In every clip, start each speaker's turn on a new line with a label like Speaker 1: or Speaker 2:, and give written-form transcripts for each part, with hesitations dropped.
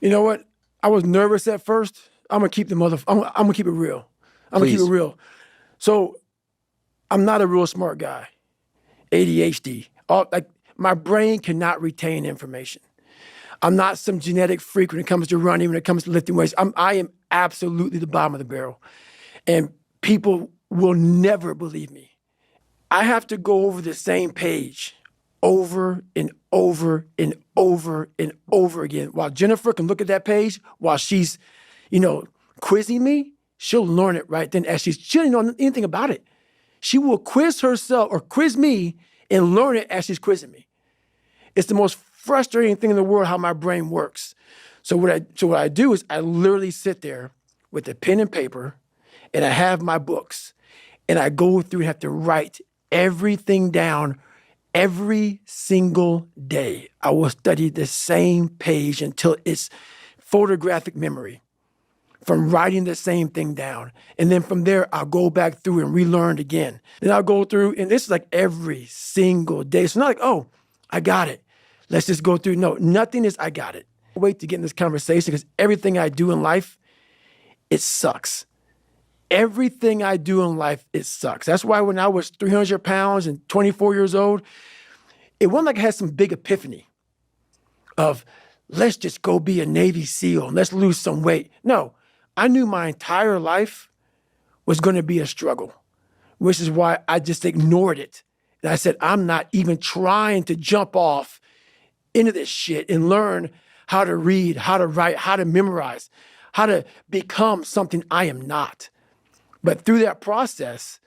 Speaker 1: You know what? I was nervous at first. I'm gonna keep I'm gonna keep it real. I'm gonna keep it real. So I'm not a real smart guy. ADHD. Like my brain cannot retain information. I'm not some genetic freak when it comes to running, when it comes to lifting weights. I am absolutely the bottom of the barrel. And people will never believe me. I have to go over the same page over and over and over and over again. While Jennifer can look at that page while she's, quizzing me, she'll learn it right then as she doesn't know anything about it. She will quiz herself or quiz me and learn it as she's quizzing me. It's the most frustrating thing in the world how my brain works. So what I do is I literally sit there with a pen and paper and I have my books and I go through and have to write everything down every single day. I will study the same page until it's photographic memory from writing the same thing down. And then from there, I'll go back through and relearn it again. Then I'll go through, and this is like every single day. So not like, oh, I got it. Let's just go through. No, nothing is I got it. Wait to get in this conversation because everything I do in life, it sucks. Everything I do in life, it sucks. That's why when I was 300 pounds and 24 years old, it wasn't like I had some big epiphany of let's just go be a Navy SEAL and let's lose some weight. No, I knew my entire life was going to be a struggle, which is why I just ignored it. And I said, I'm not even trying to jump off into this shit and learn how to read, how to write, how to memorize, how to become something I am not. But through that process,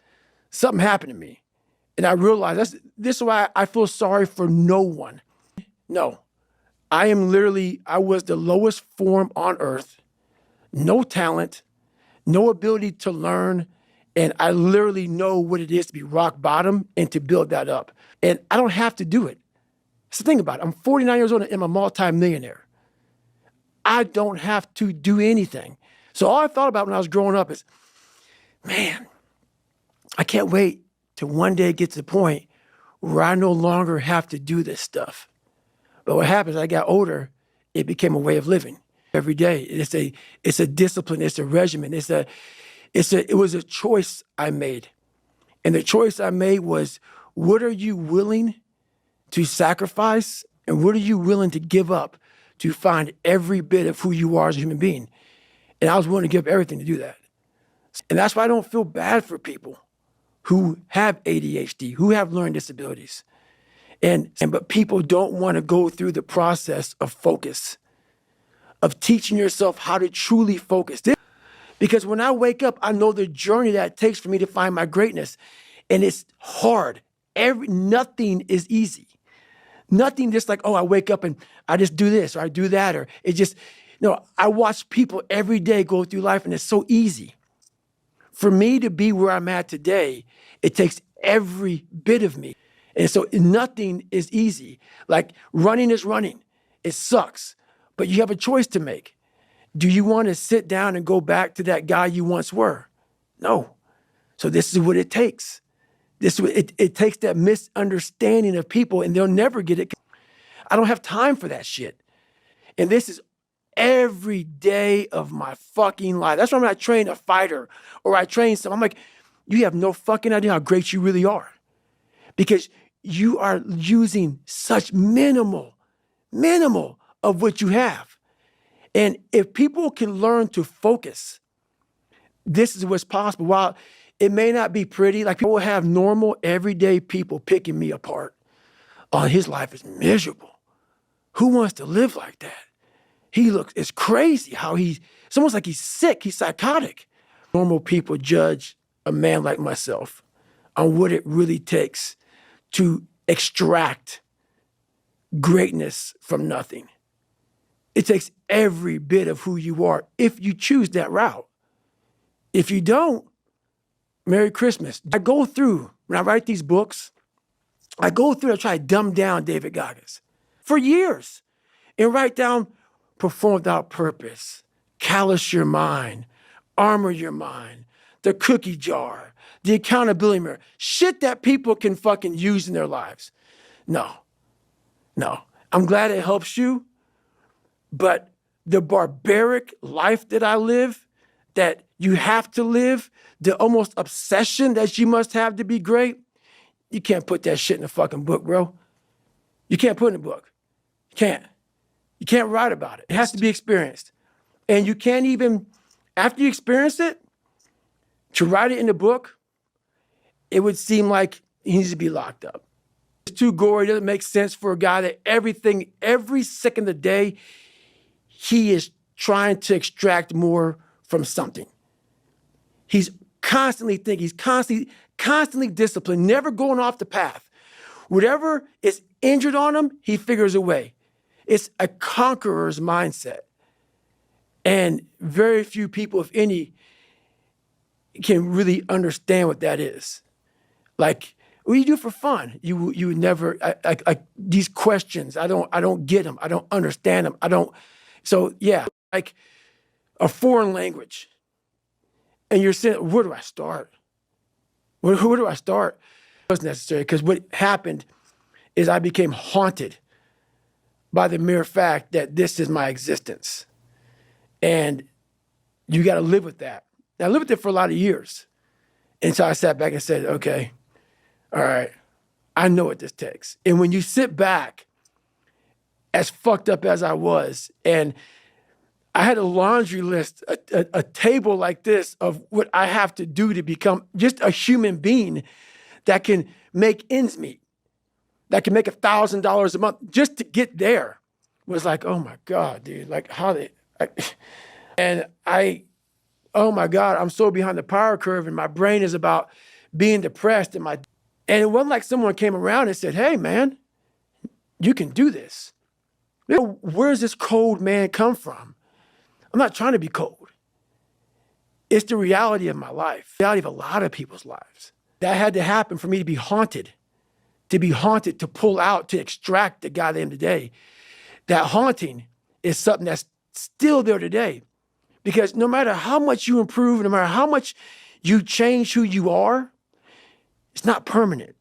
Speaker 1: something happened to me. And I realized this is why I feel sorry for no one. No, I was the lowest form on earth, no talent, no ability to learn. And I literally know what it is to be rock bottom and to build that up. And I don't have to do it. So think about it. I'm 49 years old and I'm a multi-millionaire. I don't have to do anything. So all I thought about when I was growing up is, man, I can't wait till one day it gets to the point where I no longer have to do this stuff. But what happens, I got older, it became a way of living every day. It's a discipline, it's a regimen, it was a choice I made. And the choice I made was, what are you willing to sacrifice and what are you willing to give up to find every bit of who you are as a human being? And I was willing to give up everything to do that. And that's why I don't feel bad for people who have ADHD, who have learning disabilities. But people don't want to go through the process of focus, of teaching yourself how to truly focus. Because when I wake up, I know the journey that it takes for me to find my greatness. And it's hard. Nothing is easy. Nothing just like, oh, I wake up and I just do this or I do that. Or it just, I watch people every day go through life and it's so easy. For me to be where I'm at today, it takes every bit of me. And so nothing is easy. Like running is running. It sucks. But you have a choice to make. Do you want to sit down and go back to that guy you once were? No. So this is what it takes. It takes that misunderstanding of people and they'll never get it. I don't have time for that shit. And this is every day of my fucking life. That's why when I train a fighter or I train someone, I'm like, you have no fucking idea how great you really are. Because you are using such minimal of what you have. And if people can learn to focus, this is what's possible. While it may not be pretty, like people have normal, everyday people picking me apart. Oh, his life is miserable. Who wants to live like that? It's crazy how it's almost like he's sick, he's psychotic. Normal people judge a man like myself on what it really takes to extract greatness from nothing. It takes every bit of who you are if you choose that route. If you don't, Merry Christmas. I go through, when I write these books, I try to dumb down David Goggins for years and write down perform without purpose, callous your mind, armor your mind, the cookie jar, the accountability mirror, shit that people can fucking use in their lives. No. I'm glad it helps you, but the barbaric life that I live, that you have to live, the almost obsession that you must have to be great, you can't put that shit in a fucking book, bro. You can't put it in a book. You can't. You can't write about it. It has to be experienced. And you can't even, after you experience it, to write it in a book, it would seem like he needs to be locked up. It's too gory. It doesn't make sense for a guy that every second of the day, he is trying to extract more from something. He's constantly thinking, he's constantly disciplined, never going off the path. Whatever is injured on him, he figures a way. It's a conqueror's mindset. And very few people, if any, can really understand what that is. Like, what do you do for fun? You would never, these questions, I don't get them. I don't understand them. So yeah, like a foreign language. And you're saying, where do I start? Where do I start? It wasn't necessary, because what happened is I became haunted by the mere fact that this is my existence. And you got to live with that. And I lived with it for a lot of years. And so I sat back and said, okay, all right, I know what this takes. And when you sit back, as fucked up as I was, and I had a laundry list, a table like this of what I have to do to become just a human being that can make ends meet, that can make $1,000 a month just to get there, was like, oh my God, dude, like oh my God, I'm so behind the power curve, and my brain is about being depressed, and it wasn't like someone came around and said, hey man, you can do this. Where's this cold man come from? I'm not trying to be cold. It's the reality of my life, the reality of a lot of people's lives. That had to happen for me to be haunted, to pull out, to extract the guy I am today. That haunting is something that's still there today. Because no matter how much you improve, no matter how much you change who you are, it's not permanent.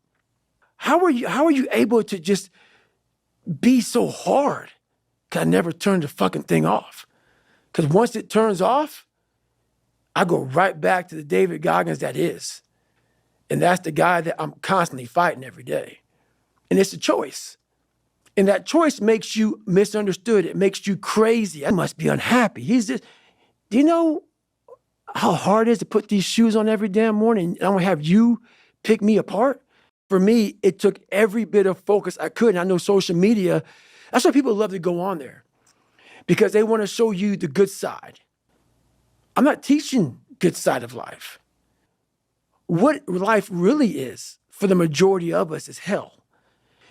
Speaker 1: How are you able to just be so hard? Because I never turned the fucking thing off. Because once it turns off, I go right back to the David Goggins that is. And that's the guy that I'm constantly fighting every day. And it's a choice. And that choice makes you misunderstood. It makes you crazy. I must be unhappy. Do you know how hard it is to put these shoes on every damn morning? And I'm gonna have you pick me apart? For me, it took every bit of focus I could. And I know social media, that's why people love to go on there, because they want to show you the good side. I'm not teaching good side of life. What life really is for the majority of us is hell.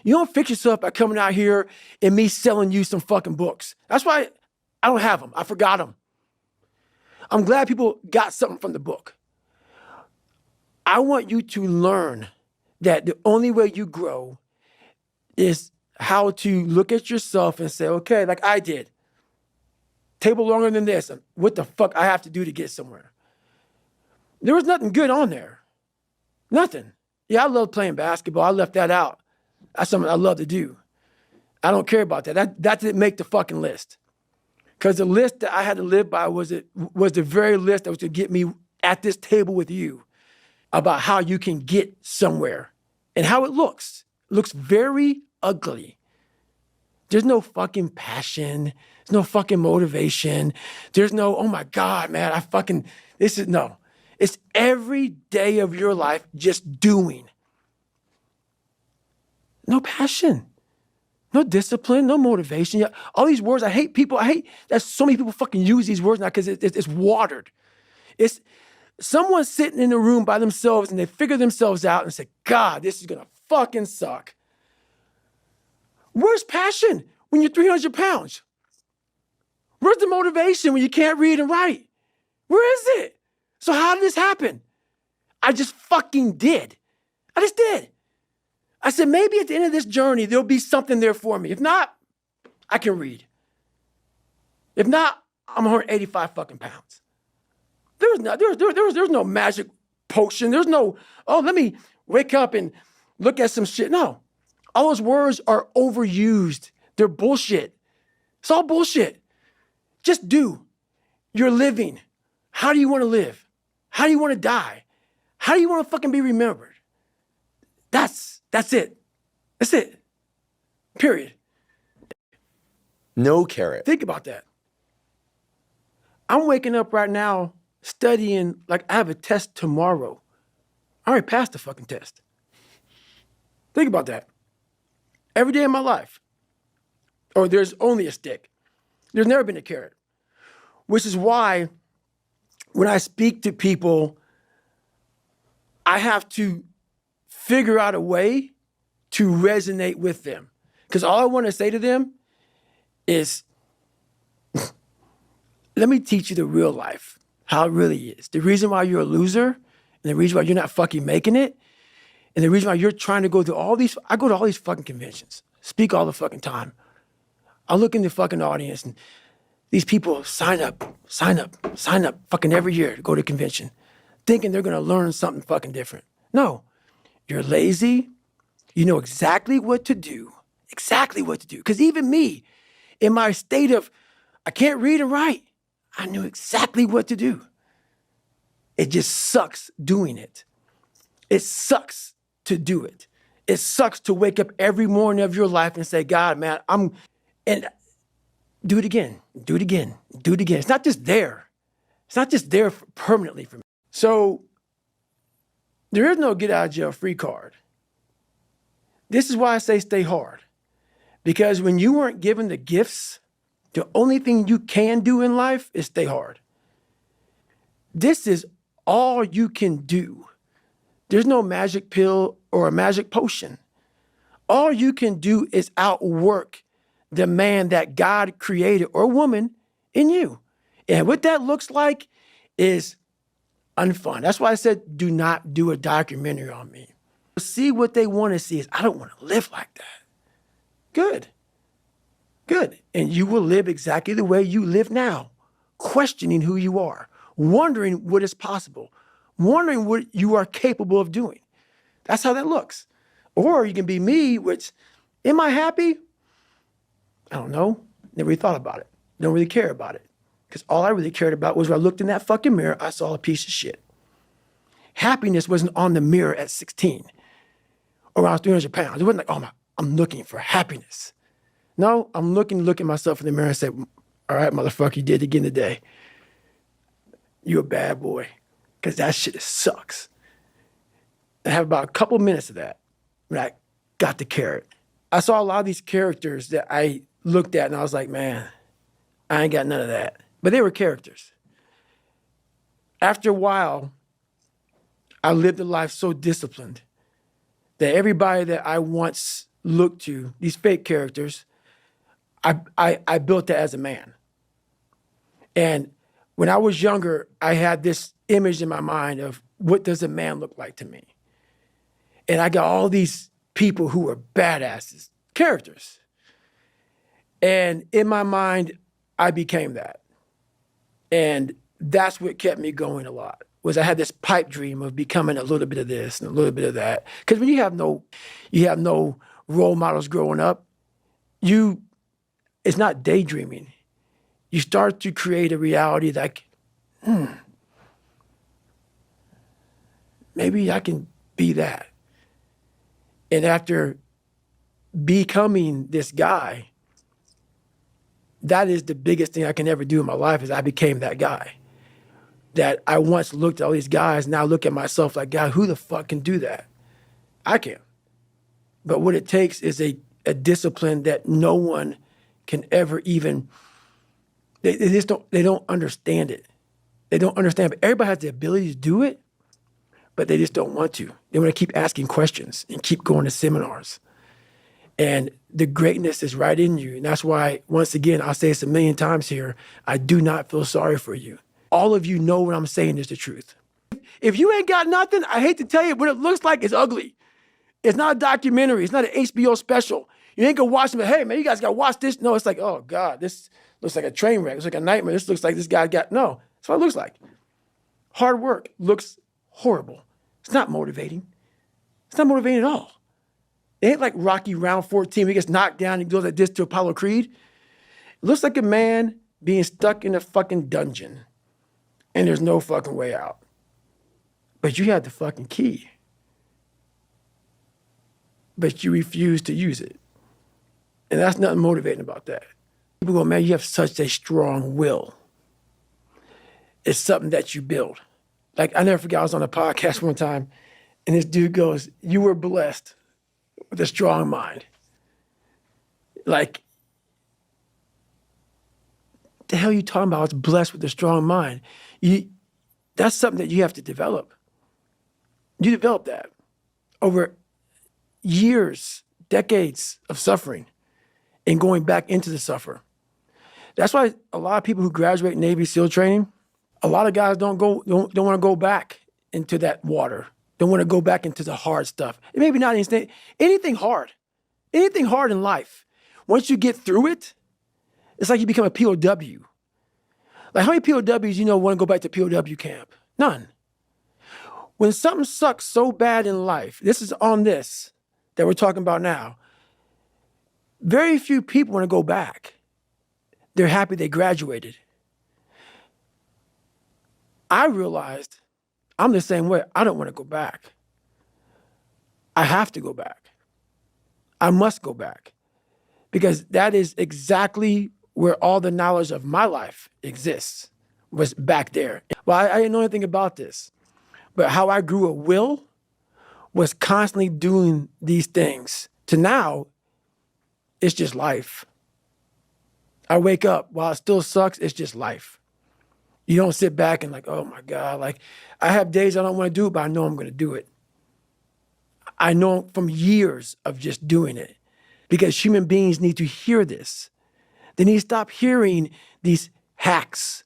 Speaker 1: You don't fix yourself by coming out here and me selling you some fucking books. That's why I don't have them. I forgot them. I'm glad people got something from the book. I want you to learn that the only way you grow is how to look at yourself and say, okay, like I did, table longer than this. What the fuck I have to do to get somewhere? There was nothing good on there. Nothing. Yeah, I love playing basketball. I left that out. That's something I love to do. I don't care about that. That didn't make the fucking list. Because the list that I had to live by was the very list that was to get me at this table with you about how you can get somewhere and how it looks. It looks very ugly. There's no fucking passion. There's no fucking motivation. There's no, oh my God, man, no. It's every day of your life just doing. No passion, no discipline, no motivation. All these words, I hate that so many people fucking use these words now because it's watered. It's someone sitting in a room by themselves and they figure themselves out and say, God, this is gonna fucking suck. Where's passion when you're 300 pounds? Where's the motivation when you can't read and write? Where is it? So how did this happen? I just fucking did. I just did. I said, maybe at the end of this journey, there'll be something there for me. If not, I can read. If not, I'm 185 fucking pounds. There's no magic potion. There's no, let me wake up and look at some shit. No. All those words are overused. They're bullshit. It's all bullshit. Just do. You're living. How do you want to live? How do you want to die? How do you want to fucking be remembered? That's it. That's it. Period.
Speaker 2: No carrot.
Speaker 1: Think about that. I'm waking up right now studying like I have a test tomorrow. I already passed the fucking test. Think about that. Every day of my life. Or there's only a stick. There's never been a carrot. Which is why when I speak to people, I have to figure out a way to resonate with them. Because all I want to say to them is, let me teach you the real life, how it really is. The reason why you're a loser, and the reason why you're not fucking making it, and the reason why you're trying to go to all these, I go to all these fucking conventions, speak all the fucking time. I look in the fucking audience and these people sign up fucking every year to go to a convention, thinking they're gonna learn something fucking different. No, you're lazy. You know exactly what to do. Because even me, in my state of, I can't read and write, I knew exactly what to do. It just sucks doing it. It sucks to do it. It sucks to wake up every morning of your life and say, God, man, and do it again. It's not just there. It's not just there permanently for me. So there is no get out of jail free card. This is why I say stay hard. Because when you weren't given the gifts, the only thing you can do in life is stay hard. This is all you can do. There's no magic pill or a magic potion. All you can do is outwork the man that God created or woman in you. And what that looks like is unfun. That's why I said, do not do a documentary on me. See what they want to see is, I don't want to live like that. Good. And you will live exactly the way you live now, questioning who you are, wondering what is possible, wondering what you are capable of doing. That's how that looks. Or you can be me, which, am I happy? I don't know. Never really thought about it. Don't really care about it. Because all I really cared about was when I looked in that fucking mirror, I saw a piece of shit. Happiness wasn't on the mirror at 16 or when I was 300 pounds. It wasn't like, oh, I'm looking for happiness. No, I'm look at myself in the mirror and say, all right, motherfucker, you did it again today. You a bad boy. Because that shit sucks. I have about a couple minutes of that when I got the carrot. I saw a lot of these characters that I looked at and I was like, man, I ain't got none of that. But they were characters. After a while, I lived a life so disciplined that everybody that I once looked to, these fake characters, I built that as a man. And when I was younger, I had this image in my mind of what does a man look like to me? And I got all these people who were badasses, characters. And in my mind, I became that. And that's what kept me going a lot, was I had this pipe dream of becoming a little bit of this and a little bit of that. Because when you have no role models growing up, it's not daydreaming. You start to create a reality like, maybe I can be that. And after becoming this guy, that is the biggest thing I can ever do in my life, is I became that guy. That I once looked at all these guys, now I look at myself like, God, who the fuck can do that? I can. But what it takes is a discipline that no one can ever even, they don't understand it. They don't understand, but everybody has the ability to do it, but they just don't want to. They want to keep asking questions and keep going to seminars. And the greatness is right in you. And that's why, once again, I'll say this a million times here, I do not feel sorry for you. All of you know what I'm saying is the truth. If you ain't got nothing, I hate to tell you, what it looks like is ugly. It's not a documentary. It's not an HBO special. You ain't gonna watch it, but hey, man, you guys gotta watch this. No, it's like, oh God, this looks like a train wreck. It's like a nightmare. This looks like this guy got, no, that's what it looks like. Hard work looks horrible. It's not motivating. It's not motivating at all. It ain't like Rocky round 14 where he gets knocked down and goes like this to Apollo Creed. It looks like a man being stuck in a fucking dungeon and there's no fucking way out. But you had the fucking key. But you refuse to use it. And that's nothing motivating about that. People go, man, you have such a strong will. It's something that you build. Like, I never forget, I was on a podcast one time, and this dude goes, you were blessed with a strong mind. Like, the hell are you talking about? I was blessed with a strong mind. That's something that you have to develop. You develop that over years, decades of suffering and going back into the suffer. That's why a lot of people who graduate Navy SEAL training, a lot of guys don't want to go back into that water. Don't want to go back into the hard stuff. And maybe not anything hard in life. Once you get through it, it's like you become a POW. Like, how many POWs you know want to go back to POW camp? None. When something sucks so bad in life, this is on this that we're talking about now, very few people want to go back. They're happy they graduated. I realized I'm the same way. I don't want to go back. I have to go back. I must go back. Because that is exactly where all the knowledge of my life exists, was back there. Well, I didn't know anything about this. But how I grew a will was constantly doing these things. To now, it's just life. I wake up, while it still sucks, it's just life. You don't sit back and like, oh my God, like, I have days I don't want to do it, but I know I'm going to do it. I know from years of just doing it, because human beings need to hear this. They need to stop hearing these hacks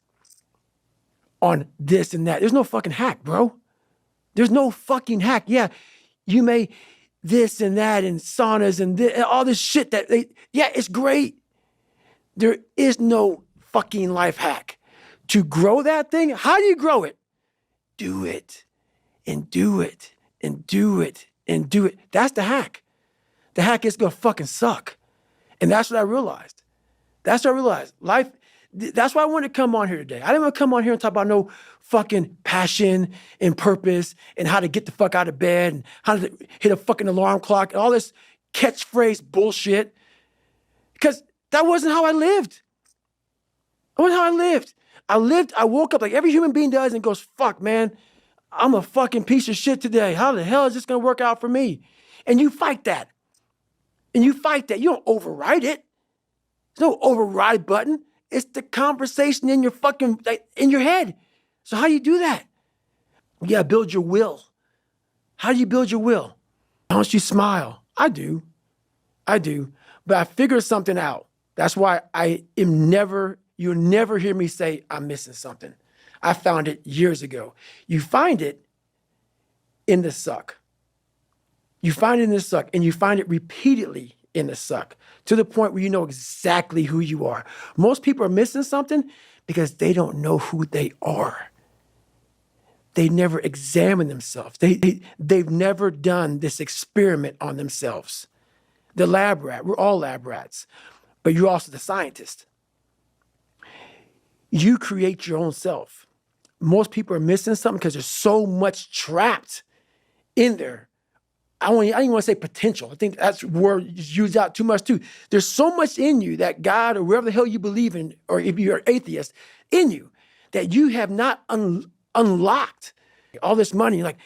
Speaker 1: on this and that. There's no fucking hack, bro. There's no fucking hack. Yeah, you may this and that and saunas and all this shit yeah, it's great. There is no fucking life hack. To grow that thing, how do you grow it? Do it and do it and do it and do it. That's the hack. The hack is gonna fucking suck. And that's what I realized. Life, that's why I wanted to come on here today. I didn't want to come on here and talk about no fucking passion and purpose and how to get the fuck out of bed and how to hit a fucking alarm clock and all this catchphrase bullshit. Because that wasn't how I lived. That wasn't how I lived. I woke up like every human being does and goes, fuck, man, I'm a fucking piece of shit today. How the hell is this going to work out for me? And you fight that. You don't override it. There's no override button. It's the conversation in your fucking, in your head. So how do you do that? You gotta build your will. How do you build your will? Why don't you smile? I do. But I figured something out. That's why you'll never hear me say I'm missing something. I found it years ago. You find it in the suck. You find it in the suck, and you find it repeatedly in the suck, to the point where you know exactly who you are. Most people are missing something because they don't know who they are. They never examine themselves. They've never done this experiment on themselves. The lab rat, we're all lab rats, but you're also the scientist. You create your own self. Most people are missing something because there's so much trapped in there. I don't even want to say potential. I think that's a word used out too much too. There's so much in you that God or wherever the hell you believe in, or if you're an atheist, in you, that you have not unlocked. All this money, you're like,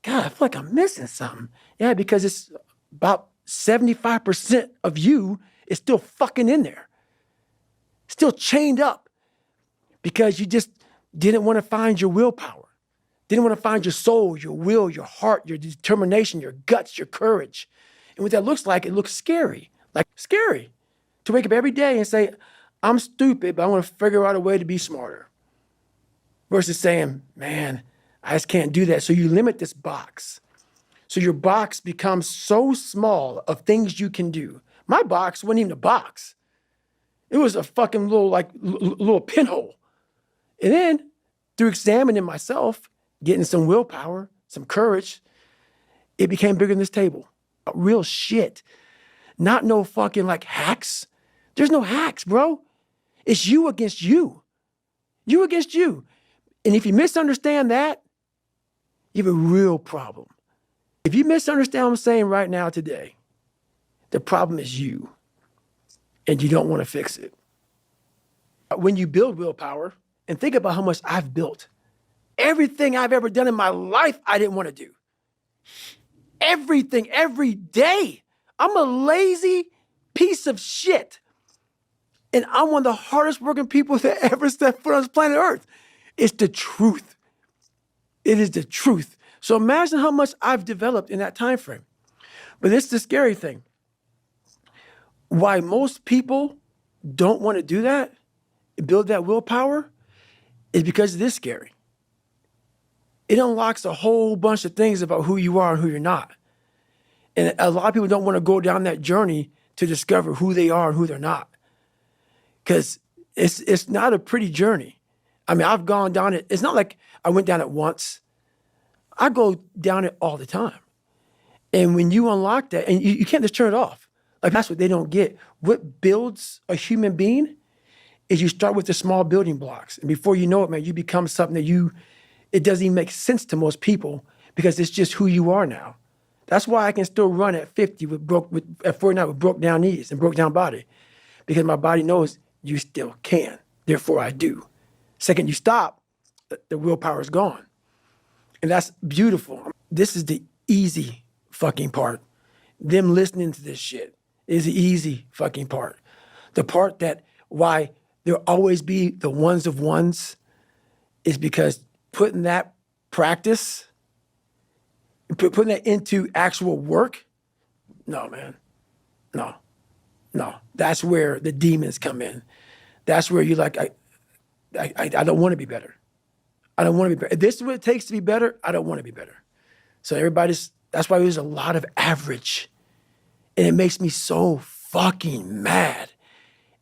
Speaker 1: God, I feel like I'm missing something. Yeah, because it's about 75% of you is still fucking in there. Still chained up because you just didn't want to find your willpower. Didn't want to find your soul, your will, your heart, your determination, your guts, your courage. And what that looks like, it looks scary. Like scary. To wake up every day and say, I'm stupid, but I want to figure out a way to be smarter. Versus saying, man, I just can't do that. So you limit this box. So your box becomes so small of things you can do. My box wasn't even a box. It was a fucking little pinhole. And then through examining myself, getting some willpower, some courage, it became bigger than this table. Real shit. Not no fucking like hacks. There's no hacks, bro. It's you against you. You against you. And if you misunderstand that, you have a real problem. If you misunderstand what I'm saying right now today, the problem is you, and you don't want to fix it. When you build willpower, and think about how much I've built, everything I've ever done in my life, I didn't want to do. Everything, every day. I'm a lazy piece of shit. And I'm one of the hardest working people that ever stepped foot on this planet Earth. It's the truth. It is the truth. So imagine how much I've developed in that time frame. But this is the scary thing. Why most people don't want to do that, build that willpower, is because it is scary. It unlocks a whole bunch of things about who you are and who you're not. And a lot of people don't want to go down that journey to discover who they are and who they're not. Because it's not a pretty journey. I mean, I've gone down it. It's not like I went down it once. I go down it all the time. And when you unlock that, and you can't just turn it off. Like, that's what they don't get. What builds a human being is you start with the small building blocks. And before you know it, man, you become something that it doesn't even make sense to most people because it's just who you are now. That's why I can still run at 50 at 49 with broke down knees and broke down body, because my body knows you still can. Therefore, I do. Second you stop, the willpower is gone. And that's beautiful. This is the easy fucking part. Them listening to this shit is the easy fucking part. The part that why there'll always be the ones of ones is because putting that practice, putting that into actual work, no, man. No. That's where the demons come in. That's where you're like, I don't want to be better. I don't want to be better. If this is what it takes to be better, I don't want to be better. So that's why there's a lot of average. And it makes me so fucking mad.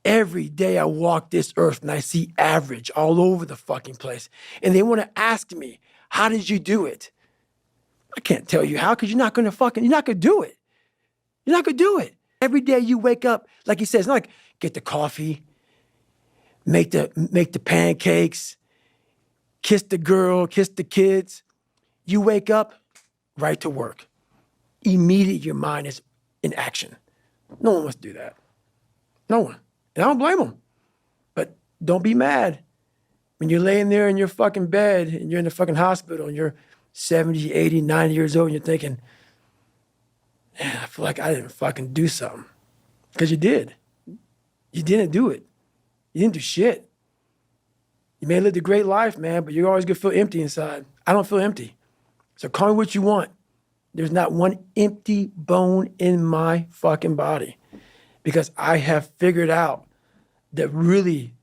Speaker 1: Every day I walk this earth and I see average all over the fucking place. And they want to ask me, how did you do it? I can't tell you how, because you're not going to do it. You're not going to do it. Every day you wake up, like he says, not like get the coffee, make the pancakes, kiss the girl, kiss the kids. You wake up, right to work. Immediately your mind is in action. No one wants to do that. No one. And I don't blame them. But don't be mad when you're laying there in your fucking bed and you're in the fucking hospital and you're 70, 80, 90 years old and you're thinking, man, I feel like I didn't fucking do something. Because you did. You didn't do it. You didn't do shit. You may have lived a great life, man, but you're always going to feel empty inside. I don't feel empty. So call me what you want. There's not one empty bone in my fucking body, because I have figured out that really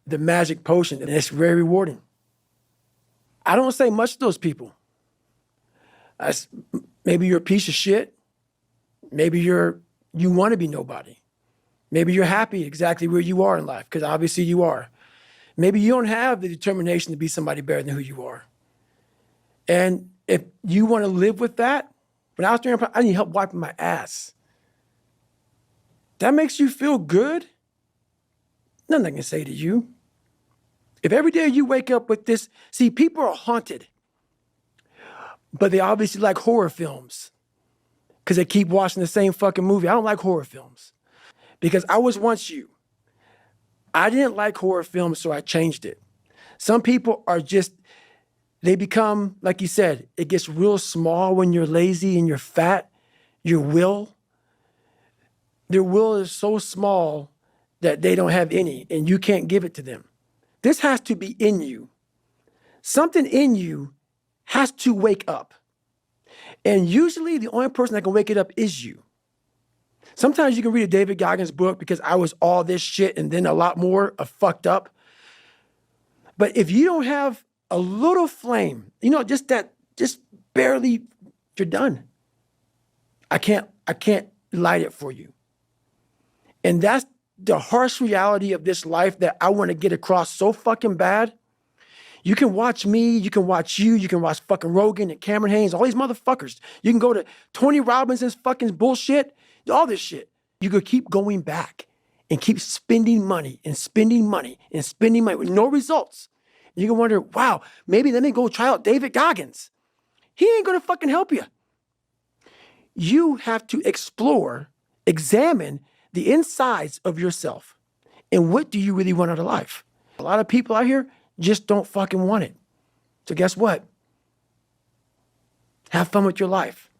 Speaker 1: the magic potion, and it's very rewarding. I don't say much to those people. Maybe you're a piece of shit. Maybe you want to be nobody. Maybe you're happy exactly where you are in life, because obviously you are. Maybe you don't have the determination to be somebody better than who you are. And if you want to live with that, when I was doing, I need help wiping my ass. That makes you feel good? Nothing I can say to you. If every day you wake up with this, see, people are haunted, but they obviously like horror films because they keep watching the same fucking movie. I don't like horror films because I was once you. I didn't like horror films, so I changed it. Some people are just, they become, like you said, it gets real small when you're lazy and you're fat. Their will is so small that they don't have any, and you can't give it to them. This has to be in you. Something in you has to wake up. And usually the only person that can wake it up is you. Sometimes you can read a David Goggins book because I was all this shit and then a lot more of fucked up. But if you don't have a little flame, just barely, you're done. I can't light it for you. And that's the harsh reality of this life that I want to get across so fucking bad. You can watch me, you can watch you, you can watch fucking Rogan and Cameron Haynes, all these motherfuckers. You can go to Tony Robbins's fucking bullshit, all this shit. You could keep going back and keep spending money and spending money and spending money with no results, you can wonder, wow, maybe let me go try out David Goggins. He ain't gonna fucking help you. You have to explore, examine the insides of yourself. And what do you really want out of life? A lot of people out here just don't fucking want it. So guess what? Have fun with your life.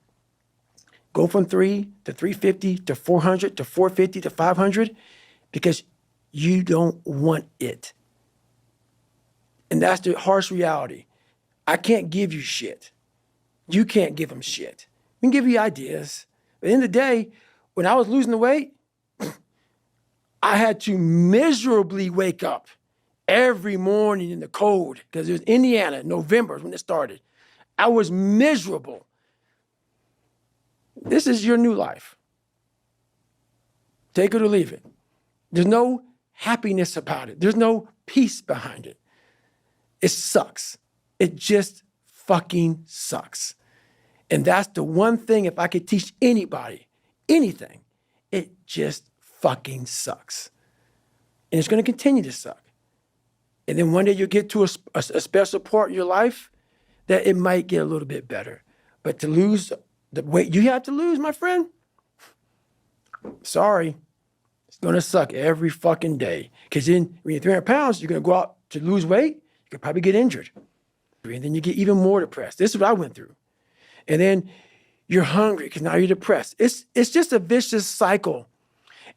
Speaker 1: Go from 3 to 350 to 400 to 450 to 500 because you don't want it. And that's the harsh reality. I can't give you shit. You can't give them shit. We can give you ideas. But at the end of the day, when I was losing the weight, I had to miserably wake up every morning in the cold because it was Indiana, November is when it started. I was miserable. This is your new life. Take it or leave it. There's no happiness about it. There's no peace behind it. It sucks. It just fucking sucks. And that's the one thing, if I could teach anybody anything, it just fucking sucks. And it's going to continue to suck. And then one day you'll get to a special part in your life that it might get a little bit better. But to lose the weight you have to lose, my friend, sorry, it's going to suck every fucking day. Because then when you're 300 pounds, you're going to go out to lose weight, you could probably get injured. And then you get even more depressed. This is what I went through. And then you're hungry because now you're depressed. It's just a vicious cycle.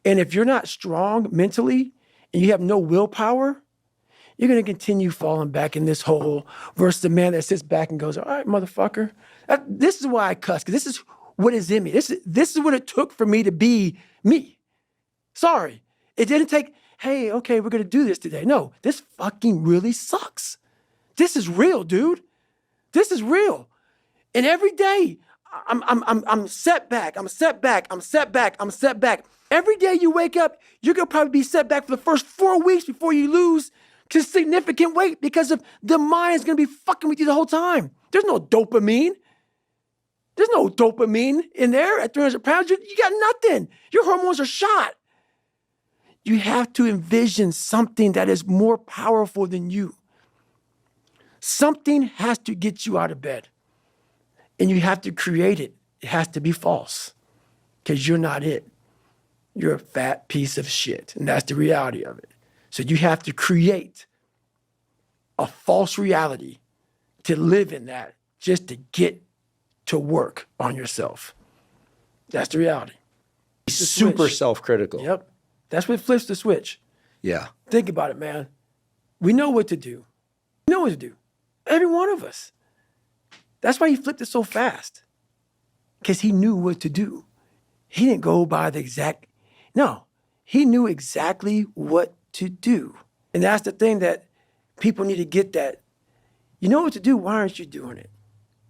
Speaker 1: And if you're not strong mentally and you have no willpower, you're going to continue falling back in this hole versus the man that sits back and goes, all right, motherfucker. This is why I cuss, because this is what is in me. This is what it took for me to be me. Sorry. It didn't take, hey, okay, we're going to do this today. No, this fucking really sucks. This is real, dude. This is real. And every day, I'm set back. I'm set back. I'm set back. I'm set back. Every day you wake up, you're going to probably be set back for the first 4 weeks before you lose to significant weight because of the mind is going to be fucking with you the whole time. There's no dopamine. There's no dopamine in there at 300 pounds. You got nothing. Your hormones are shot. You have to envision something that is more powerful than you. Something has to get you out of bed. And you have to create it. It has to be false because you're not it. You're a fat piece of shit. And that's the reality of it. So you have to create a false reality to live in that just to get to work on yourself. That's the reality.
Speaker 2: Super self-critical.
Speaker 1: Yep. That's what flips the switch.
Speaker 2: Yeah.
Speaker 1: Think about it, man. We know what to do. We know what to do. Every one of us. That's why he flipped it so fast. Because he knew what to do. He didn't go by the exact, no. He knew exactly what to do. And that's the thing that people need to get that. You know what to do, why aren't you doing it?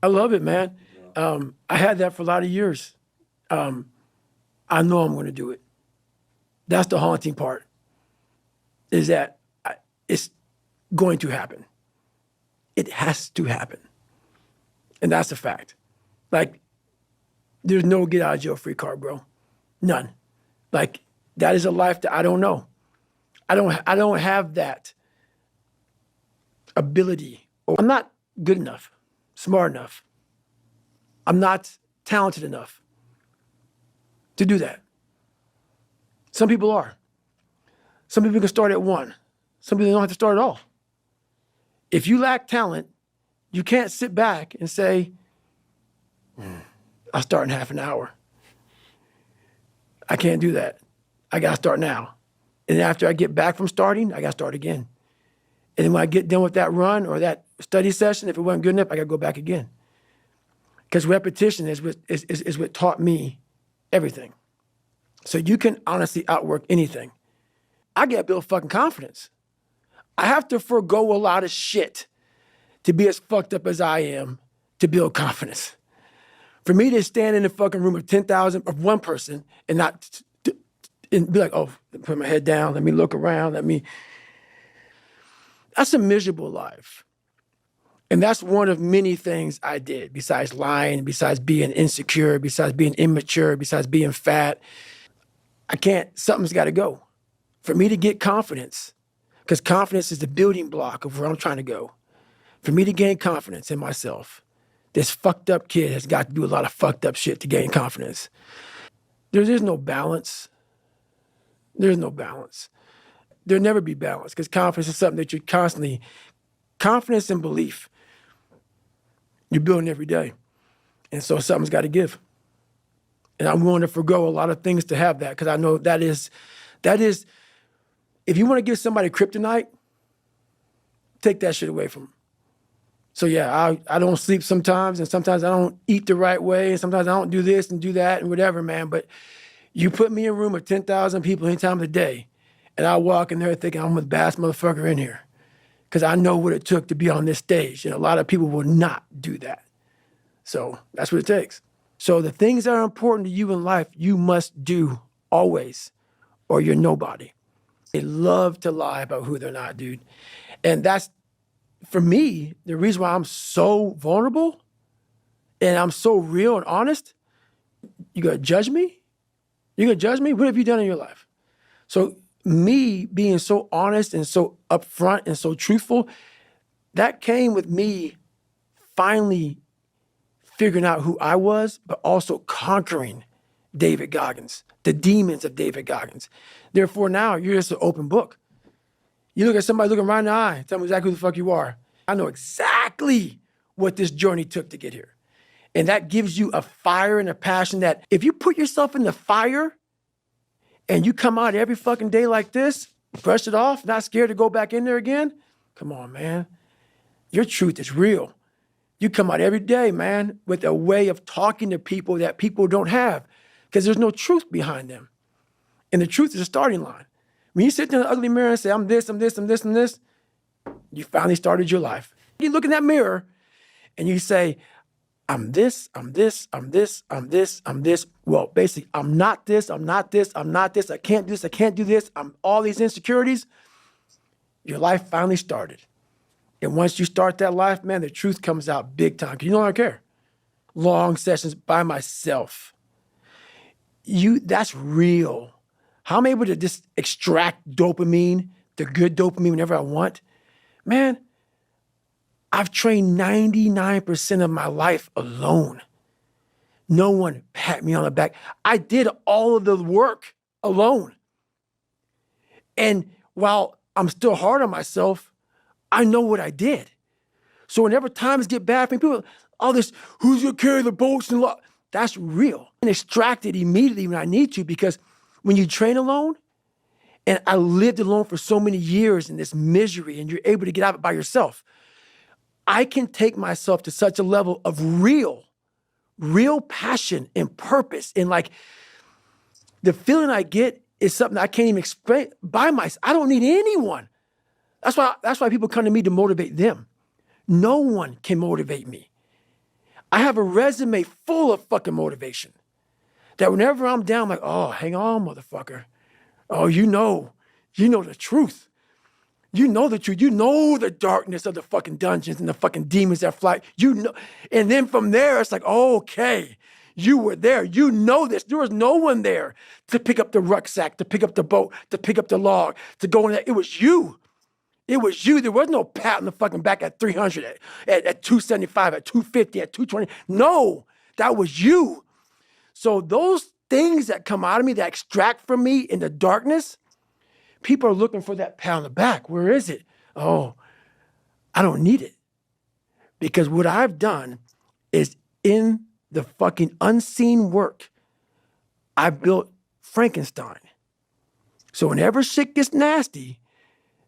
Speaker 1: I love it, man. I had that for a lot of years. I know I'm going to do it. That's the haunting part, is that it's going to happen. It has to happen. And that's a fact. Like, there's no get out of jail free card, bro. None. Like, that is a life that I don't know. I don't have that ability. I'm not good enough, smart enough. I'm not talented enough to do that. Some people are. Some people can start at 1. Some people don't have to start at all. If you lack talent, you can't sit back and say, I'll start in half an hour. I can't do that. I got to start now. And then after I get back from starting, I got to start again. And then when I get done with that run or that study session, if it wasn't good enough, I got to go back again. Because repetition is what taught me everything. So you can honestly outwork anything. I got to build fucking confidence. I have to forego a lot of shit to be as fucked up as I am to build confidence. For me to stand in the fucking room of 10,000 of one person and not and be like, oh, put my head down, let me look around, that's a miserable life. And that's one of many things I did besides lying, besides being insecure, besides being immature, besides being fat. Something's got to go. For me to get confidence, because confidence is the building block of where I'm trying to go. For me to gain confidence in myself, this fucked up kid has got to do a lot of fucked up shit to gain confidence. There's no balance. There's no balance. There'll never be balance because confidence is something that you're constantly, confidence and belief, you're building every day. And so something's got to give. And I'm willing to forgo a lot of things to have that because I know that is, if you want to give somebody kryptonite, take that shit away from them. So yeah, I don't sleep sometimes, and sometimes I don't eat the right way, and sometimes I don't do this and do that and whatever, man. But you put me in a room of 10,000 people any time of the day, and I walk in there thinking I'm the baddest motherfucker in here because I know what it took to be on this stage, and a lot of people will not do that. So that's what it takes. So the things that are important to you in life, you must do always, or you're nobody. They love to lie about who they're not, dude. And that's, for me, the reason why I'm so vulnerable and I'm so real and honest. You gonna judge me? You gonna judge me? What have you done in your life? So me being so honest and so upfront and so truthful, that came with me finally figuring out who I was, but also conquering David Goggins, the demons of David Goggins. Therefore now you're just an open book. You look at somebody looking right in the eye, tell them exactly who the fuck you are. I know exactly what this journey took to get here. And that gives you a fire and a passion that if you put yourself in the fire and you come out every fucking day like this, brush it off, not scared to go back in there again, come on, man. Your truth is real. You come out every day, man, with a way of talking to people that people don't have because there's no truth behind them. And the truth is a starting line. When you sit in the ugly mirror and say, I'm this, I'm this, I'm this, I'm this, you finally started your life. You look in that mirror and you say, I'm this, I'm this, I'm this, I'm this, I'm this. Well, basically, I'm not this, I'm not this, I'm not this, I can't do this, I can't do this. I'm all these insecurities. Your life finally started. And once you start that life, man, the truth comes out big time. Because you no longer care. Long sessions by myself. That's real. How I'm able to just extract dopamine, the good dopamine whenever I want. Man, I've trained 99% of my life alone. No one pat me on the back. I did all of the work alone. And while I'm still hard on myself, I know what I did. So whenever times get bad for me, people, all this, who's gonna carry the boats and that's real. And extract it immediately when I need to, because when you train alone, and I lived alone for so many years in this misery, and you're able to get out of it by yourself, I can take myself to such a level of real passion and purpose. And like the feeling I get is something I can't even explain by myself. I don't need anyone. That's why people come to me to motivate them. No one can motivate me. I have a resume full of fucking motivation that whenever I'm down, I'm like, oh, hang on, motherfucker. Oh, you know the truth. You know the truth. You know the darkness of the fucking dungeons and the fucking demons that fly. You know, and then from there, it's like, okay, you were there. You know this. There was no one there to pick up the rucksack, to pick up the boat, to pick up the log, to go in there. It was you. It was you. There was no pat on the fucking back at 300, at 275, at 250, at 220. No, that was you. So those things that come out of me, that extract from me in the darkness, people are looking for that pat on the back. Where is it? Oh, I don't need it. Because what I've done is in the fucking unseen work, I built Frankenstein. So whenever shit gets nasty,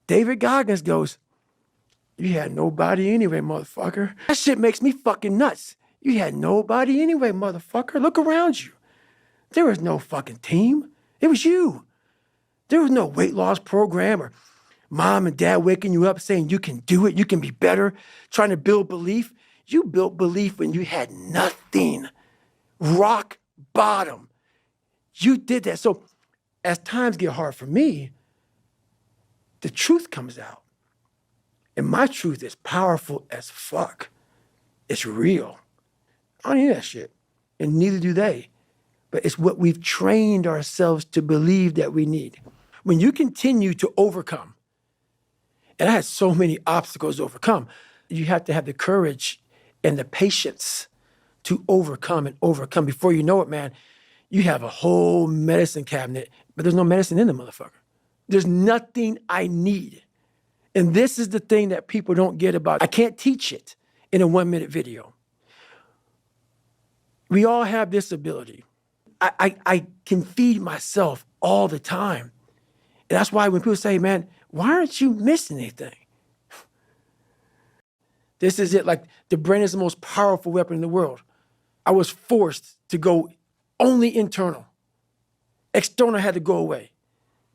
Speaker 1: David Goggins goes, you had nobody anyway, motherfucker. That shit makes me fucking nuts. You had nobody anyway, motherfucker. Look around you. There was no fucking team. It was you. There was no weight loss program or mom and dad waking you up saying you can do it, you can be better, trying to build belief. You built belief when you had nothing. Rock bottom. You did that. So as times get hard for me, the truth comes out. And my truth is powerful as fuck. It's real. I don't need that shit. And neither do they. But it's what we've trained ourselves to believe that we need. When you continue to overcome, and I had so many obstacles to overcome, you have to have the courage and the patience to overcome and overcome. Before you know it, man, you have a whole medicine cabinet, but there's no medicine in the motherfucker. There's nothing I need. And this is the thing that people don't get about. I can't teach it in a 1-minute video. We all have this ability. I can feed myself all the time. And that's why when people say, man, why aren't you missing anything? This is it. Like, the brain is the most powerful weapon in the world. I was forced to go only internal. External had to go away.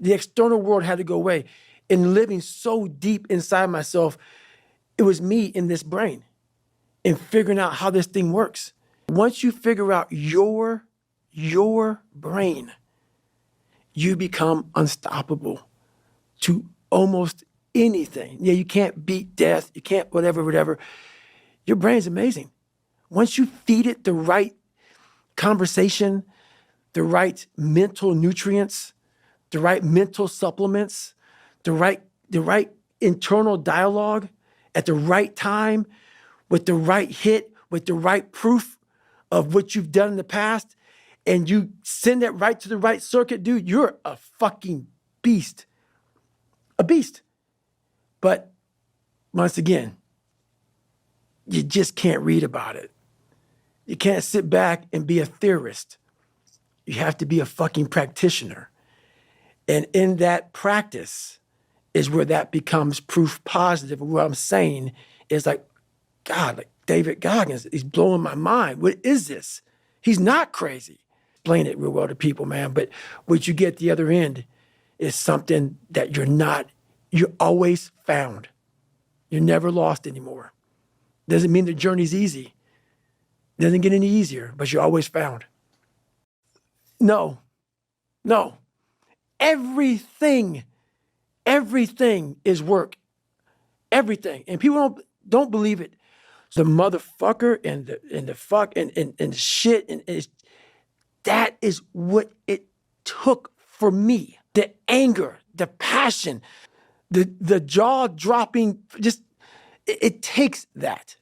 Speaker 1: The external world had to go away. And living so deep inside myself, it was me in this brain and figuring out how this thing works. Once you figure out your brain, you become unstoppable to almost anything. Yeah, you can't beat death. You can't whatever. Your brain's amazing. Once you feed it the right conversation, the right mental nutrients, the right mental supplements, the right internal dialogue at the right time, with the right hit, with the right proof of what you've done in the past, and you send that right to the right circuit, dude, you're a fucking beast. A beast. But once again, you just can't read about it. You can't sit back and be a theorist. You have to be a fucking practitioner. And in that practice is where that becomes proof positive of what I'm saying is like, God, like David Goggins, he's blowing my mind. What is this? He's not crazy. Explain it real well to people, man. But what you get at the other end is something that you're always found. You're never lost anymore. Doesn't mean the journey's easy. Doesn't get any easier, but you're always found. No. Everything is work. Everything. And people don't believe it. The motherfucker and the fuck and the shit and that is what it took for me. The anger, the passion, the jaw dropping, just it takes that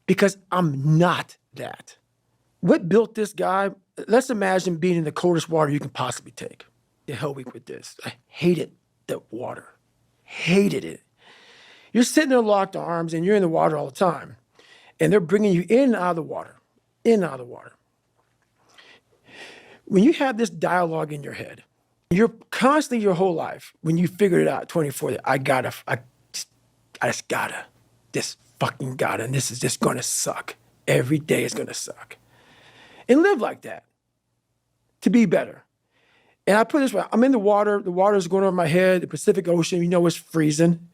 Speaker 1: because I'm not that. What built this guy? Let's imagine being in the coldest water you can possibly take. The hell week with this. I hated the water. Hated it. You're sitting there locked arms and you're in the water all the time. And they're bringing you in and out of the water. In and out of the water. When you have this dialogue in your head, you're constantly your whole life, when you figured it out, 24, I just gotta, this fucking gotta, and this is just gonna suck. Every day is gonna suck. And live like that. To be better. And I put it this way, I'm in the water is going over my head, the Pacific Ocean, it's freezing.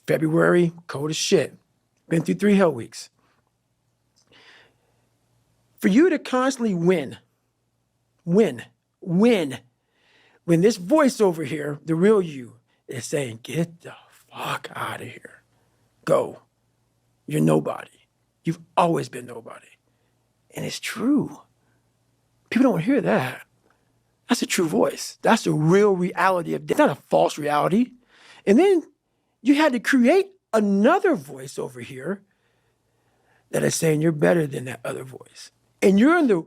Speaker 1: February, cold as shit. Been through 3 hell weeks. For you to constantly win, when this voice over here, the real you, is saying, get the fuck out of here. Go. You're nobody. You've always been nobody. And it's true. People don't hear that. That's a true voice. That's the real reality of death. It's not a false reality. And then you had to create another voice over here that is saying you're better than that other voice. And you're in the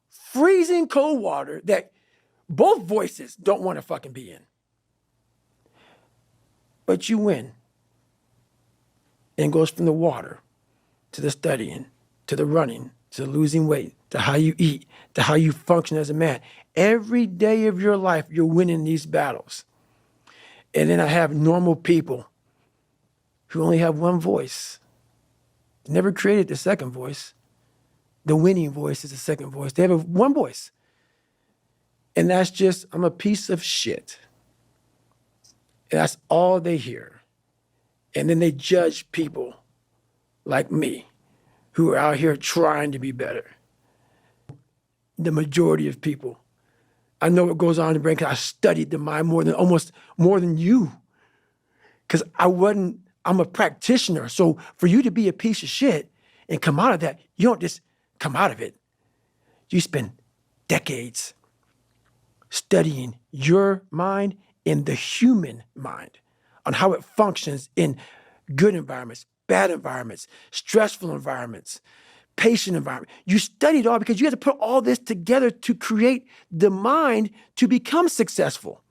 Speaker 1: freezing cold water that both voices don't want to fucking be in. But you win. And it goes from the water to the studying, to the running, to the losing weight, to how you eat, to how you function as a man. Every day of your life, you're winning these battles. And then I have normal people who only have one voice. They never created the second voice. The winning voice is the second voice. They have one voice. And that's just, I'm a piece of shit. And that's all they hear. And then they judge people like me who are out here trying to be better. The majority of people. I know what goes on in the brain because I studied the mind more than you. Because I'm a practitioner. So for you to be a piece of shit and come out of that, you don't just come out of it. You spend decades studying your mind in the human mind, on how it functions in good environments, bad environments, stressful environments, patient environment. You studied all because you had to put all this together to create the mind to become successful.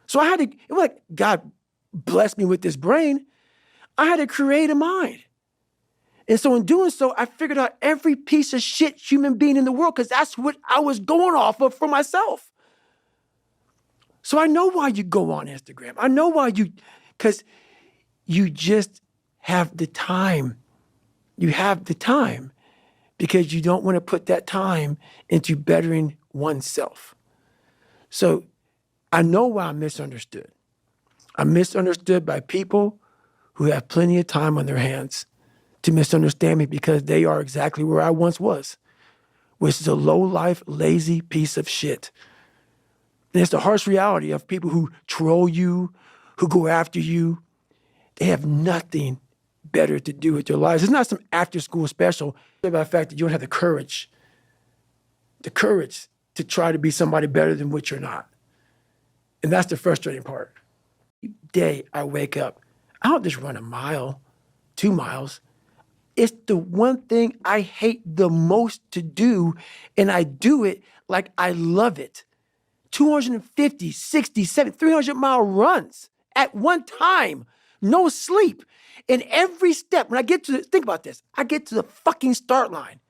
Speaker 1: So I had to, it was like God blessed me with this brain. I had to create a mind. And so in doing so, I figured out every piece of shit human being in the world because that's what I was going off of for myself. So I know why you go on Instagram. I know why because you just have the time. You have the time because you don't want to put that time into bettering oneself. So I know why I'm misunderstood. I'm misunderstood by people who have plenty of time on their hands to misunderstand me because they are exactly where I once was, which is a low-life, lazy piece of shit. And it's the harsh reality of people who troll you, who go after you. They have nothing better to do with their lives. It's not some after-school special about the fact that you don't have the courage to try to be somebody better than what you're not. And that's the frustrating part. Every day I wake up, I don't just run a mile, 2 miles. It's the one thing I hate the most to do, and I do it like I love it. 250, 60, 70, 300-mile runs at one time, no sleep. And every step, when I get to think about this, I get to the fucking start line,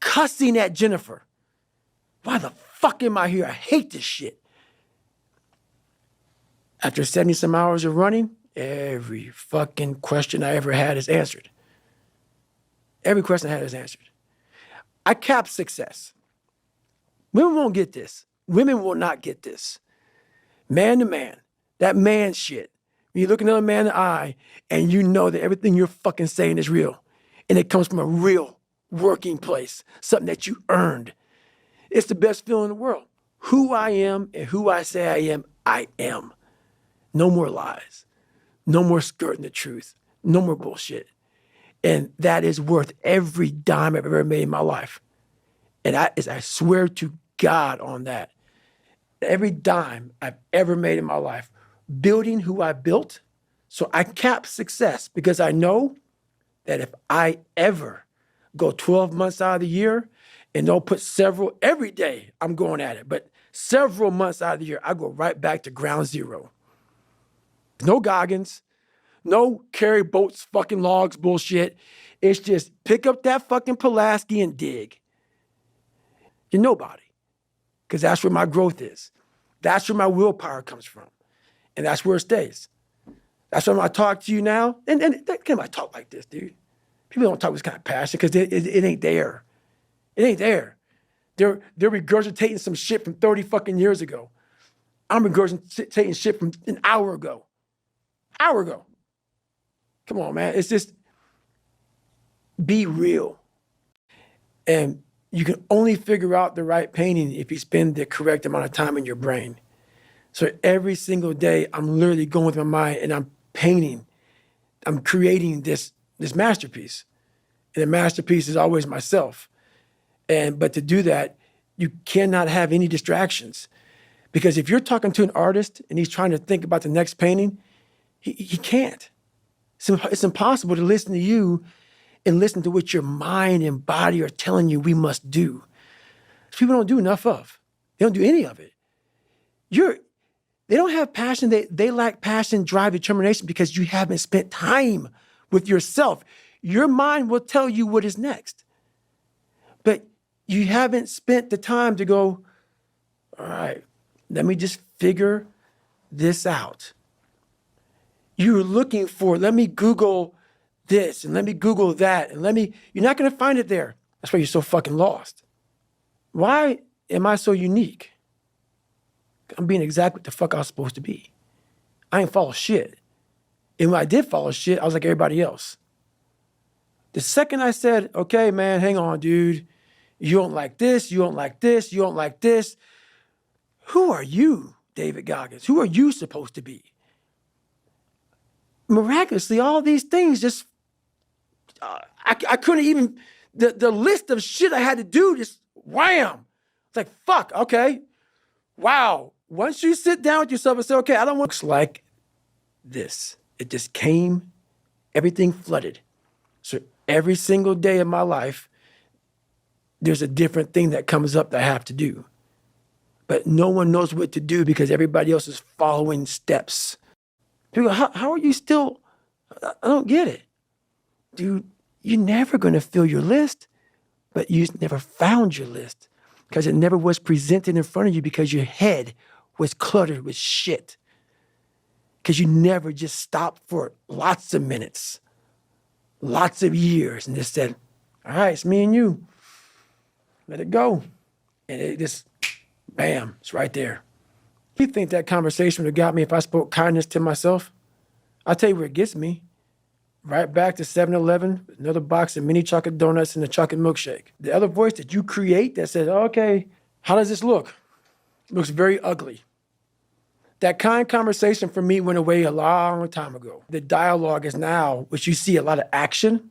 Speaker 1: cussing at Jennifer. Why the fuck am I here? I hate this shit. After 70-some hours of running, every fucking question I ever had is answered. Every question I had is answered. I cap success. Women won't get this. Women will not get this. Man to man, that man shit. When you look another man in the eye and you know that everything you're fucking saying is real and it comes from a real working place, something that you earned. It's the best feeling in the world. Who I am and who I say I am, I am. No more lies. No more skirting the truth. No more bullshit. And that is worth every dime I've ever made in my life. And I swear to God on that. Every dime I've ever made in my life, building who I built. So I cap success because I know that if I ever go 12 months out of the year and don't put every day I'm going at it, but several months out of the year, I go right back to ground zero. No Goggins, no carry boats, fucking logs bullshit. It's just pick up that fucking Pulaski and dig. You're nobody. Because that's where my growth is. That's where my willpower comes from. And that's where it stays. That's why when I talk to you now, and can't I talk like this, dude? People don't talk with this kind of passion because it ain't there. It ain't there. They're regurgitating some shit from 30 fucking years ago. I'm regurgitating shit from an hour ago. Hour ago. Come on, man. It's just be real. And you can only figure out the right painting if you spend the correct amount of time in your brain. So every single day, I'm literally going with my mind and I'm painting. I'm creating this masterpiece. And the masterpiece is always myself. But to do that, you cannot have any distractions. Because if you're talking to an artist and he's trying to think about the next painting, he can't. It's impossible to listen to you and listen to what your mind and body are telling you we must do. People don't do enough of. They don't do any of it. They don't have passion. They lack passion, drive, determination because you haven't spent time with yourself. Your mind will tell you what is next. But you haven't spent the time to go, all right, let me just figure this out. You're looking for, let me Google this and let me Google that and you're not going to find it there. That's why you're so fucking lost. Why am I so unique? I'm being exactly what the fuck I was supposed to be. I ain't follow shit. And when I did follow shit, I was like everybody else. The second I said, okay, man, hang on, dude. You don't like this, you don't like this, you don't like this. Who are you, David Goggins? Who are you supposed to be? Miraculously, all these things just, I couldn't even, the list of shit I had to do just wham. It's like, fuck, okay. Wow, once you sit down with yourself and say, okay, I don't want, looks like this. It just came, everything flooded. So every single day of my life, there's a different thing that comes up that I have to do. But no one knows what to do because everybody else is following steps. People go, how are you still? I don't get it. Dude, you're never going to fill your list, but you just never found your list because it never was presented in front of you because your head was cluttered with shit. Because you never just stopped for lots of minutes, lots of years, and just said, all right, it's me and you. Let it go. And it just, bam, it's right there. You think that conversation would have got me if I spoke kindness to myself? I'll tell you where it gets me. Right back to 7-Eleven, another box of mini chocolate donuts and a chocolate milkshake. The other voice that you create that says, okay, how does this look? It looks very ugly. That kind conversation for me went away a long time ago. The dialogue is now, which you see a lot of action,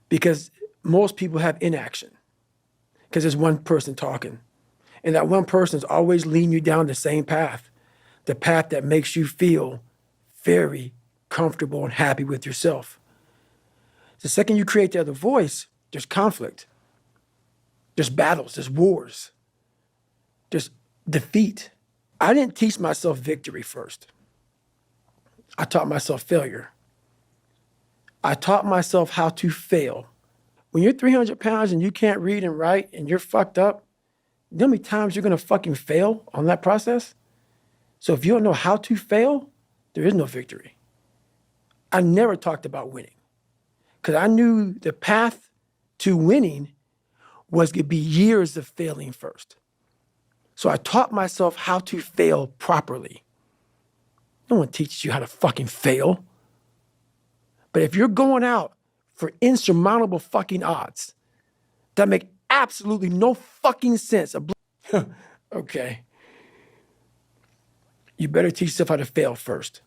Speaker 1: because most people have inaction, because there's one person talking. And that one person is always leading you down the same path, the path that makes you feel very comfortable and happy with yourself. The second you create the other voice, there's conflict. There's battles, there's wars, there's defeat. I didn't teach myself victory first. I taught myself failure. I taught myself how to fail. When you're 300 pounds and you can't read and write and you're fucked up, you know how many times you're gonna fucking fail on that process? So if you don't know how to fail, there is no victory. I never talked about winning because I knew the path to winning was gonna be years of failing first. So I taught myself how to fail properly. No one teaches you how to fucking fail. But if you're going out for insurmountable fucking odds that make absolutely no fucking sense, okay, you better teach yourself how to fail first.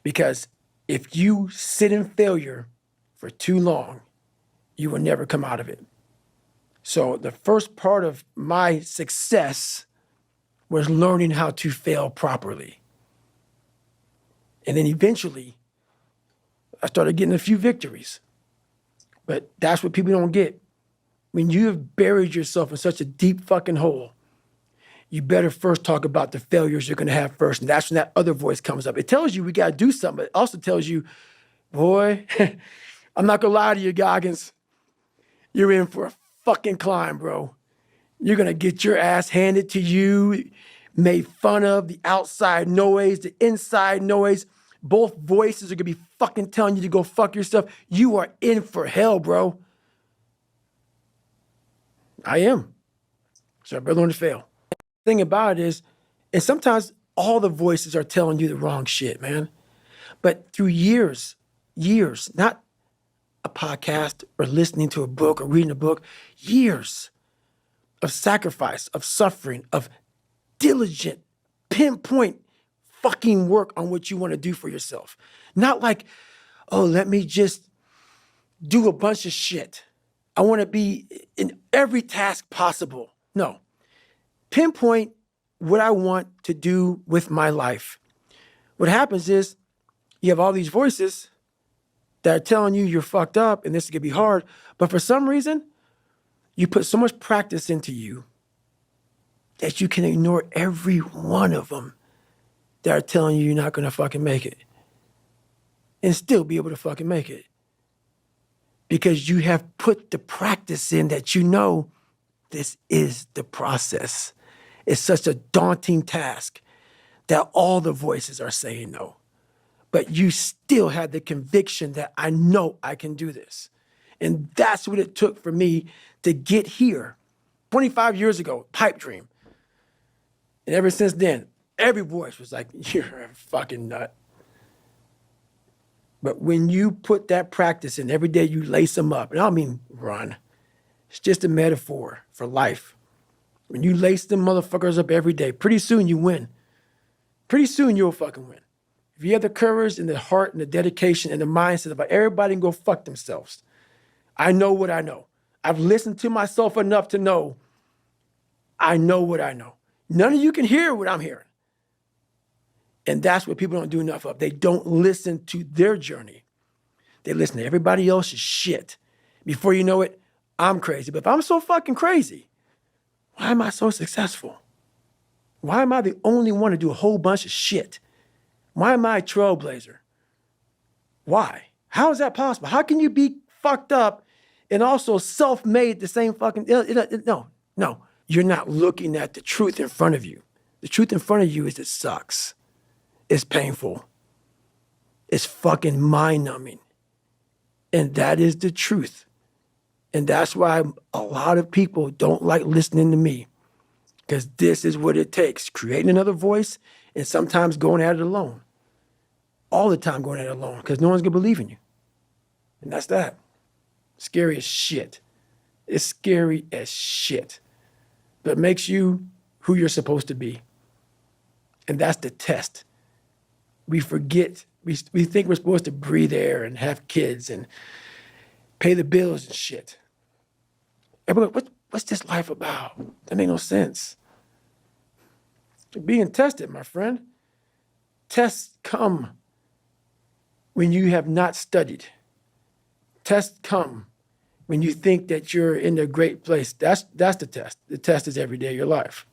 Speaker 1: Because if you sit in failure for too long, you will never come out of it. So the first part of my success was learning how to fail properly. And then eventually, I started getting a few victories. But that's what people don't get. When you have buried yourself in such a deep fucking hole, you better first talk about the failures you're gonna have first. And that's when that other voice comes up. It tells you we gotta do something, but it also tells you, boy, I'm not gonna lie to you, Goggins. You're in for a fucking climb, bro. You're gonna get your ass handed to you, made fun of, the outside noise, the inside noise. Both voices are gonna be fucking telling you to go fuck yourself. You are in for hell, bro. I am. So I better learn to fail. The thing about it is, and sometimes all the voices are telling you the wrong shit, man. But through years, not a podcast or listening to a book or reading a book, years of sacrifice, of suffering, of diligent, pinpoint fucking work on what you want to do for yourself. Not like, oh, let me just do a bunch of shit. I want to be in every task possible. No. Pinpoint what I want to do with my life. What happens is you have all these voices that are telling you you're fucked up and this is going to be hard. But for some reason, you put so much practice into you that you can ignore every one of them that are telling you you're not going to fucking make it and still be able to fucking make it. Because you have put the practice in that you know this is the process. It's such a daunting task that all the voices are saying no. But you still had the conviction that I know I can do this. And that's what it took for me to get here. 25 years ago, pipe dream. And ever since then, every voice was like, you're a fucking nut. But when you put that practice in, every day you lace them up, and I don't mean run. It's just a metaphor for life. When you lace them motherfuckers up every day, pretty soon you win. Pretty soon you'll fucking win. If you have the courage and the heart and the dedication and the mindset of everybody can go fuck themselves. I know what I know. I've listened to myself enough to know I know what I know. None of you can hear what I'm hearing. And that's what people don't do enough of. They don't listen to their journey. They listen to everybody else's shit. Before you know it, I'm crazy. But if I'm so fucking crazy, why am I so successful? Why am I the only one to do a whole bunch of shit? Why am I a trailblazer? Why? How is that possible? How can you be fucked up and also self-made at the same fucking... No. You're not looking at the truth in front of you. The truth in front of you is it sucks. It's painful. It's fucking mind-numbing. And that is the truth. And that's why a lot of people don't like listening to me. Because this is what it takes. Creating another voice and sometimes going at it alone. All the time going at it alone. Because no one's going to believe in you. And that's that. Scary as shit. It's scary as shit. But it makes you who you're supposed to be. And that's the test. We forget. We think we're supposed to breathe air and have kids and pay the bills and shit. Everybody, what's this life about? That makes no sense. You're being tested, my friend. Tests come when you have not studied. Tests come when you think that you're in a great place. That's the test. The test is every day of your life.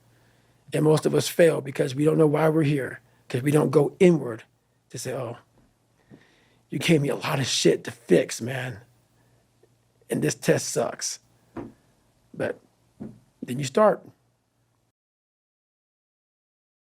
Speaker 1: And most of us fail because we don't know why we're here, because we don't go inward to say, oh, you gave me a lot of shit to fix, man. And this test sucks. But then you start.